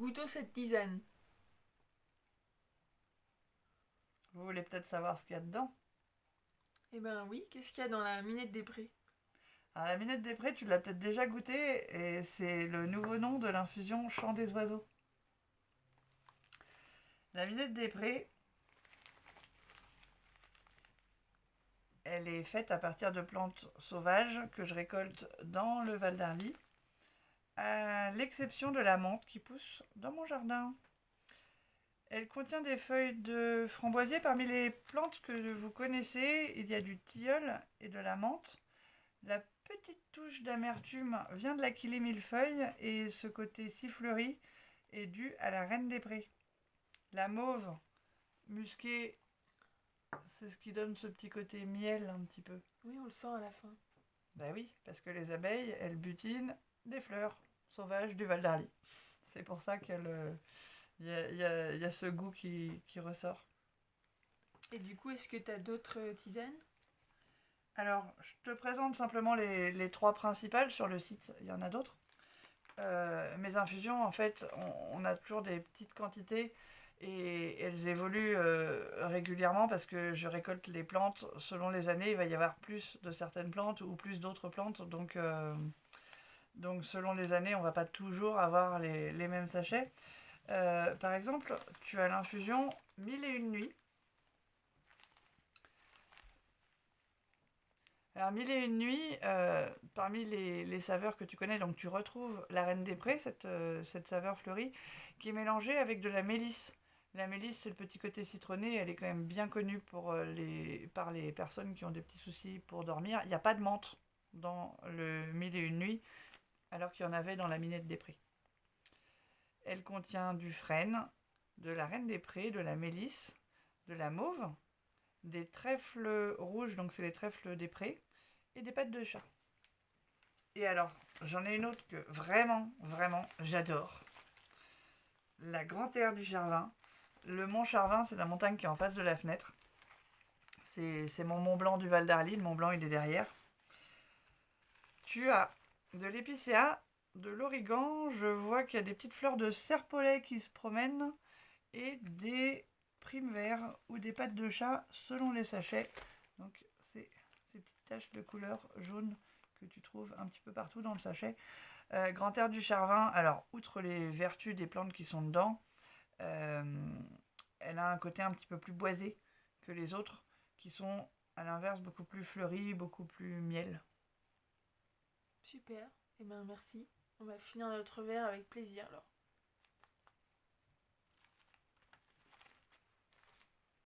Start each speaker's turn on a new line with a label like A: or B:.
A: goûtons cette tisane.
B: Vous voulez peut-être savoir ce qu'il y a dedans?
A: Eh ben oui, qu'est-ce qu'il y a dans la minette des prés?
B: Alors, la minette des prés, tu l'as peut-être déjà goûtée, et c'est le nouveau nom de l'infusion Chant des oiseaux. La minette des prés, elle est faite à partir de plantes sauvages que je récolte dans le Val d'Arly, à l'exception de la menthe qui pousse dans mon jardin. Elle contient des feuilles de framboisier. Parmi les plantes que vous connaissez, il y a du tilleul et de la menthe. La petite touche d'amertume vient de l'aquilée millefeuille et ce côté si fleuri est dû à la reine des prés. La mauve musquée, c'est ce qui donne ce petit côté miel un petit peu.
A: Oui, on le sent à la fin.
B: Ben oui, parce que les abeilles, elles butinent des fleurs sauvages du Val d'Arly. C'est pour ça qu'il y a ce goût qui ressort.
A: Et du coup, est-ce que t'as d'autres tisanes?
B: Alors, je te présente simplement les trois principales sur le site. Il y en a d'autres. Mes infusions, en fait, on a toujours des petites quantités et elles évoluent régulièrement parce que je récolte les plantes selon les années. Il va y avoir plus de certaines plantes ou plus d'autres plantes. Donc selon les années, on ne va pas toujours avoir les mêmes sachets. Par exemple, tu as l'infusion 1001 nuits. Alors, 1001 nuits, parmi les saveurs que tu connais, donc tu retrouves la reine des prés, cette saveur fleurie, qui est mélangée avec de la mélisse. La mélisse, c'est le petit côté citronné, elle est quand même bien connue par les personnes qui ont des petits soucis pour dormir. Il n'y a pas de menthe dans le 1001 nuits, alors qu'il y en avait dans la minette des prés. Elle contient du frêne, de la reine des prés, de la mélisse, de la mauve, des trèfles rouges, donc c'est les trèfles des prés, et des pattes de chat. Et alors, j'en ai une autre que vraiment, vraiment, j'adore. La Grand Terre du Charvin. Le Mont Charvin, c'est la montagne qui est en face de la fenêtre. C'est mon Mont Blanc du Val d'Arly. Le Mont Blanc, il est derrière. Tu as de l'épicéa, de l'origan. Je vois qu'il y a des petites fleurs de serpolet qui se promènent et des primes verts ou des pattes de chat selon les sachets. Donc, c'est ces petites taches de couleur jaune que tu trouves un petit peu partout dans le sachet. Grand Air du Charvin, alors outre les vertus des plantes qui sont dedans, euh, elle a un côté un petit peu plus boisé que les autres, qui sont à l'inverse beaucoup plus fleuris, beaucoup plus miel.
A: Super. Eh ben merci. On va finir notre verre avec plaisir alors.